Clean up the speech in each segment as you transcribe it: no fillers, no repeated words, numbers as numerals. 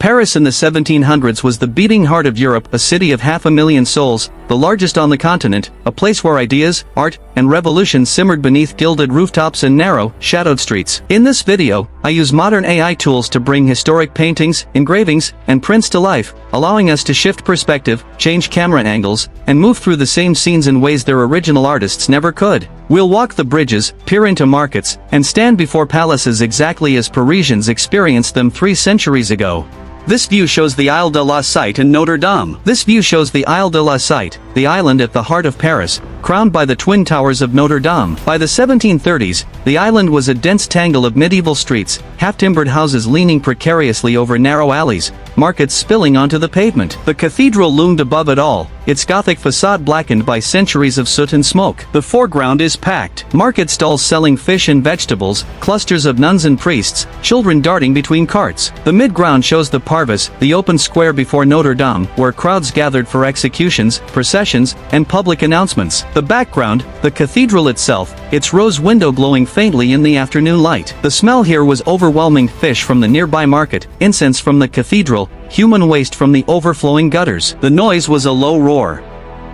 Paris in the 1700s was the beating heart of Europe, a city of 500,000 souls, the largest on the continent, a place where ideas, art, and revolution simmered beneath gilded rooftops and narrow, shadowed streets. In this video, I use modern AI tools to bring historic paintings, engravings, and prints to life, allowing us to shift perspective, change camera angles, and move through the same scenes in ways their original artists never could. We'll walk the bridges, peer into markets, and stand before palaces exactly as Parisians experienced them 3 centuries ago. This view shows the Isle de la Cité in Notre Dame. This view shows the Isle de la Cité, the island at the heart of Paris, crowned by the twin towers of Notre Dame. By the 1730s, the island was a dense tangle of medieval streets, half-timbered houses leaning precariously over narrow alleys, markets spilling onto the pavement. The cathedral loomed above it all, its Gothic facade blackened by centuries of soot and smoke. The foreground is packed. Market stalls selling fish and vegetables, clusters of nuns and priests, children darting between carts. The midground shows the Parvis, the open square before Notre Dame, where crowds gathered for executions, processions, and public announcements. The background, the cathedral itself, its rose window glowing faintly in the afternoon light. The smell here was overwhelming: fish from the nearby market, incense from the cathedral, human waste from the overflowing gutters. The noise was a low roar.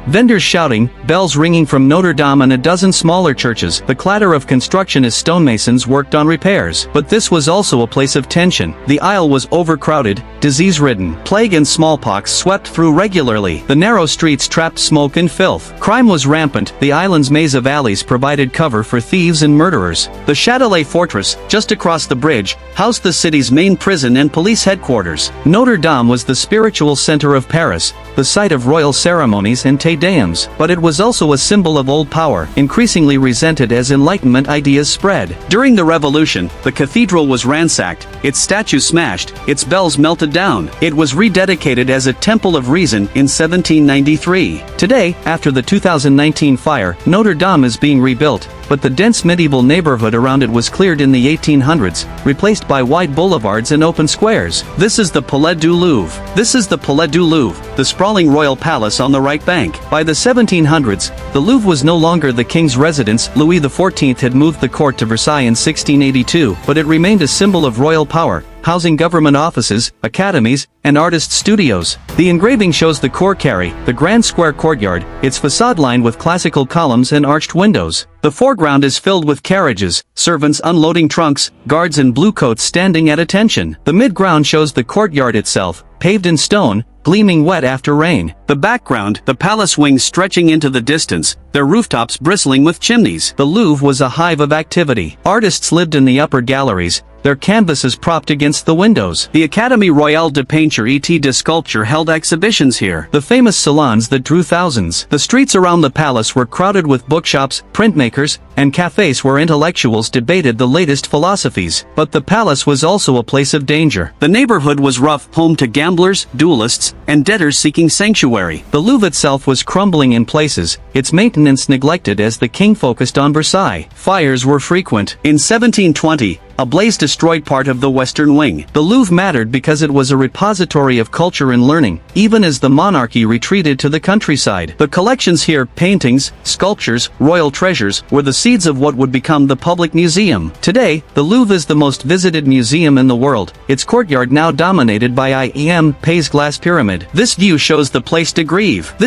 Vendors shouting, bells ringing from Notre Dame and a dozen smaller churches. The clatter of construction as stonemasons worked on repairs. But this was also a place of tension. The Isle was overcrowded, disease-ridden. Plague and smallpox swept through regularly. The narrow streets trapped smoke and filth. Crime was rampant. The island's maze of alleys provided cover for thieves and murderers. The Châtelet fortress, just across the bridge, housed the city's main prison and police headquarters. Notre Dame was the spiritual center of Paris, the site of royal ceremonies and Te Deums, but it was also a symbol of old power, increasingly resented as Enlightenment ideas spread. During the Revolution, the cathedral was ransacked, its statues smashed, its bells melted down. It was rededicated as a temple of reason in 1793. Today, after the 2019 fire, Notre Dame is being rebuilt, but the dense medieval neighborhood around it was cleared in the 1800s, replaced by wide boulevards and open squares. This is the Palais du Louvre. The sprawling royal palace on the right bank. By the 1700s, the Louvre was no longer the king's residence. Louis XIV had moved the court to Versailles in 1682, but it remained a symbol of royal power, housing government offices, academies, and artist studios. The engraving shows the Cour Carré, the grand square courtyard, its facade lined with classical columns and arched windows. The foreground is filled with carriages, servants unloading trunks, guards in blue coats standing at attention. The midground shows the courtyard itself, paved in stone, gleaming wet after rain. The background, the palace wings stretching into the distance, their rooftops bristling with chimneys. The Louvre was a hive of activity. Artists lived in the upper galleries, their canvases propped against the windows. The Académie Royale de Peinture et de Sculpture held exhibitions here, the famous salons that drew thousands. The streets around the palace were crowded with bookshops, printmakers, and cafes where intellectuals debated the latest philosophies. But the palace was also a place of danger. The neighborhood was rough, home to gamblers, duelists, and debtors seeking sanctuary. The Louvre itself was crumbling in places, its maintenance neglected as the king focused on Versailles. Fires were frequent. In 1720, a blaze destroyed part of the western wing. The Louvre mattered because it was a repository of culture and learning, even as the monarchy retreated to the countryside. The collections here, paintings, sculptures, royal treasures, were the seeds of what would become the public museum. Today, the Louvre is the most visited museum in the world, its courtyard now dominated by IEM Pays Glass Pyramid. This view shows the Place de Grève.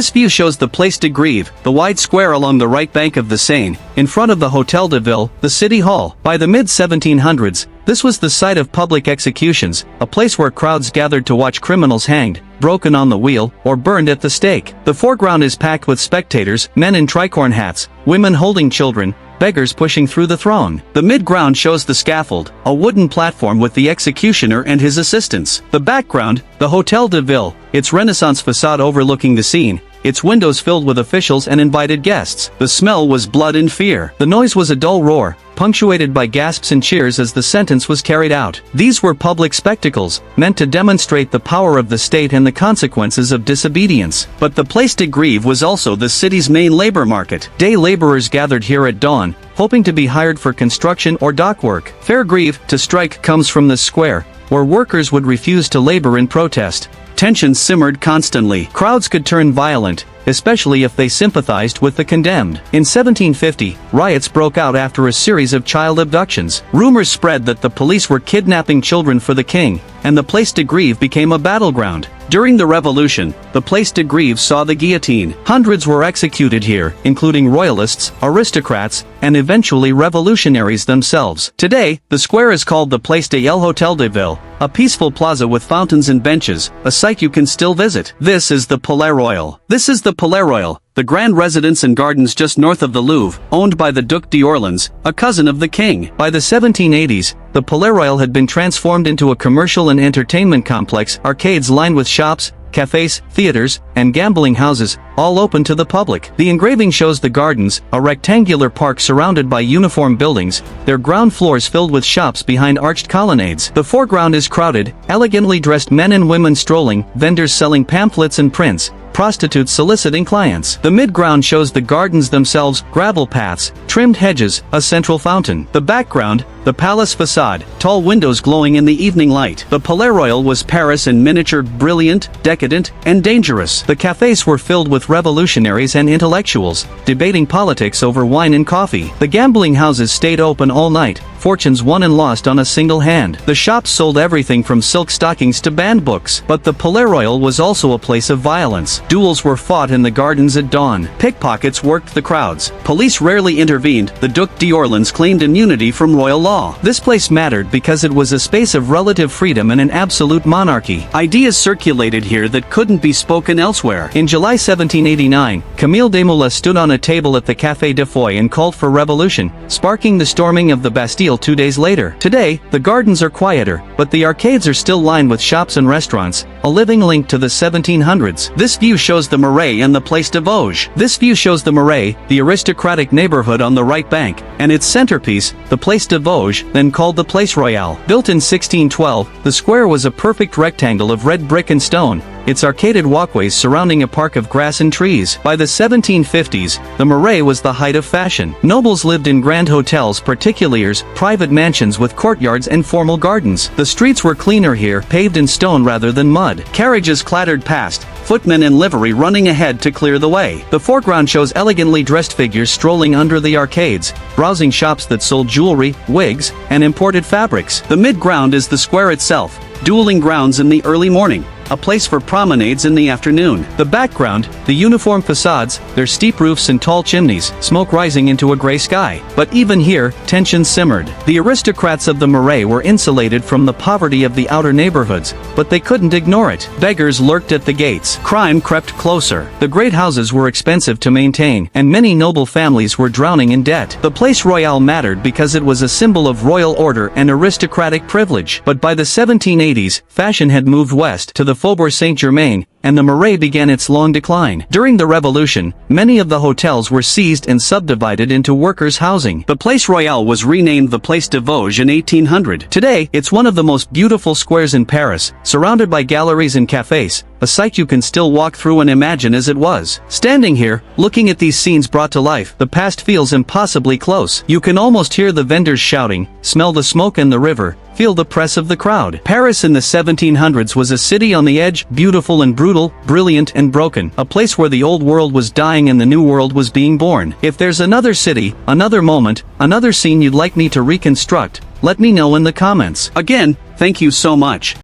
The wide square along the right bank of the Seine, in front of the Hôtel de Ville, the city hall. By the mid-1700s, this was the site of public executions, a place where crowds gathered to watch criminals hanged, broken on the wheel, or burned at the stake. The foreground is packed with spectators, men in tricorn hats, women holding children, beggars pushing through the throng. The midground shows the scaffold, a wooden platform with the executioner and his assistants. The background, the Hôtel de Ville, its Renaissance facade overlooking the Seine, its windows filled with officials and invited guests. The smell was blood and fear. The noise was a dull roar, punctuated by gasps and cheers as the sentence was carried out. These were public spectacles, meant to demonstrate the power of the state and the consequences of disobedience. But the Place de Grève was also the city's main labor market. Day laborers gathered here at dawn, hoping to be hired for construction or dock work. Faire grève, to strike, comes from this square, where workers would refuse to labor in protest. Tension simmered constantly. Crowds could turn violent, especially if they sympathized with the condemned. In 1750, riots broke out after a series of child abductions. Rumors spread that the police were kidnapping children for the king, and the Place de Grève became a battleground. During the Revolution, the Place de Grève saw the guillotine. Hundreds were executed here, including royalists, aristocrats, and eventually revolutionaries themselves. Today, the square is called the Place de l'Hôtel de Ville, a peaceful plaza with fountains and benches, a site you can still visit. This is the Palais Royal. The grand residence and gardens just north of the Louvre, owned by the Duc d'Orléans, a cousin of the king. By the 1780s, the Palais Royal had been transformed into a commercial and entertainment complex, arcades lined with shops, cafes, theaters, and gambling houses, all open to the public. The engraving shows the gardens, a rectangular park surrounded by uniform buildings, their ground floors filled with shops behind arched colonnades. The foreground is crowded, elegantly dressed men and women strolling, vendors selling pamphlets and prints, prostitutes soliciting clients. The mid-ground shows the gardens themselves, gravel paths, trimmed hedges, a central fountain. The background, the palace facade, tall windows glowing in the evening light. The Palais Royal was Paris in miniature, brilliant, decadent, and dangerous. The cafes were filled with revolutionaries and intellectuals, debating politics over wine and coffee. The gambling houses stayed open all night, fortunes won and lost on a single hand. The shops sold everything from silk stockings to banned books. But the Palais Royal was also a place of violence. Duels were fought in the gardens at dawn. Pickpockets worked the crowds. Police rarely intervened. The Duc d'Orléans claimed immunity from royal law. This place mattered because it was a space of relative freedom and an absolute monarchy. Ideas circulated here that couldn't be spoken elsewhere. In July 1789, Camille Desmoulins stood on a table at the Café de Foy and called for revolution, sparking the storming of the Bastille 2 days later. Today, the gardens are quieter, but the arcades are still lined with shops and restaurants, a living link to the 1700s. This view shows the Marais and the Place de Vosges. The aristocratic neighborhood on the right bank, and its centerpiece, the Place de Vosges, then called the Place Royale. Built in 1612, the square was a perfect rectangle of red brick and stone, its arcaded walkways surrounding a park of grass and trees. By the 1750s, the Marais was the height of fashion. Nobles lived in grand hotels, particuliers, private mansions with courtyards and formal gardens. The streets were cleaner here, paved in stone rather than mud. Carriages clattered past, footmen in livery running ahead to clear the way. The foreground shows elegantly dressed figures strolling under the arcades, browsing shops that sold jewelry, wigs, and imported fabrics. The mid-ground is the square itself, dueling grounds in the early morning, a place for promenades in the afternoon. The background, the uniform facades, their steep roofs and tall chimneys, smoke rising into a gray sky. But even here, tension simmered. The aristocrats of the Marais were insulated from the poverty of the outer neighborhoods, but they couldn't ignore it. Beggars lurked at the gates. Crime crept closer. The great houses were expensive to maintain, and many noble families were drowning in debt. The Place Royale mattered because it was a symbol of royal order and aristocratic privilege. But by the 1780s, fashion had moved west to the Faubourg Saint-Germain, and the Marais began its long decline. During the Revolution, many of the hotels were seized and subdivided into workers' housing. The Place Royale was renamed the Place de Vosges in 1800. Today, it's one of the most beautiful squares in Paris, surrounded by galleries and cafes, a site you can still walk through and imagine as it was. Standing here, looking at these scenes brought to life, the past feels impossibly close. You can almost hear the vendors shouting, smell the smoke and the river, feel the press of the crowd. Paris in the 1700s was a city on the edge, beautiful and brutal, brilliant and broken, a place where the old world was dying and the new world was being born. If there's another city, another moment, another scene you'd like me to reconstruct, let me know in the comments. Again, thank you so much.